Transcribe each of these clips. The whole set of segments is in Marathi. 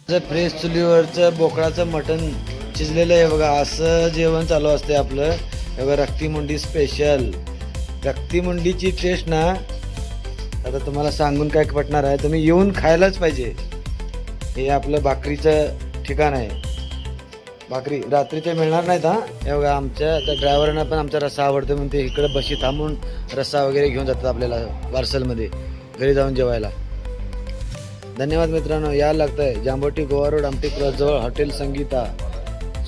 फ्रेश चुलीवरचं बोकडाचं मटण शिजलेलं आहे बघा. असं जेवण चालू असते आपलं. हे बघा रक्तीमुंडी स्पेशल. रक्तीमुंडीची टेस्ट ना आता तुम्हाला सांगून काय पटणार आहे, तुम्ही येऊन खायलाच पाहिजे. हे आपलं भाकरीचं ठिकाण आहे. भाकरी रात्रीचे मिळणार नाहीत हा. हे बघा आमच्या त्या ड्रायव्हरांना पण आमचा रस्सा आवडतो म्हणून ते इकडं बशी थांबून रस्सा वगैरे घेऊन जातात आपल्याला पार्सलमध्ये घरी जाऊन जेवायला. धन्यवाद मित्रांनो. यायला लागतं आहे जांभोटी गोवा रोड आमटी क्रॉसजवळ हॉटेल संगीता.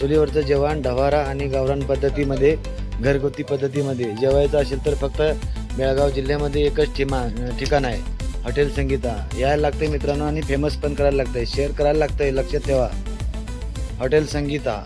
चुलीवरचं जेवण ढवारा आणि गावरान पद्धतीमध्ये, घरगुती पद्धतीमध्ये जेवायचं असेल तर फक्त बेळगाव जिल्ह्यामध्ये एकच ठिकाण आहे, हॉटेल संगीता. यायला लागते मित्रांनो आणि फेमस पण करायला लागतंय, शेअर करायला लागतंय. लक्षात ठेवा, हॉटेल संगीता.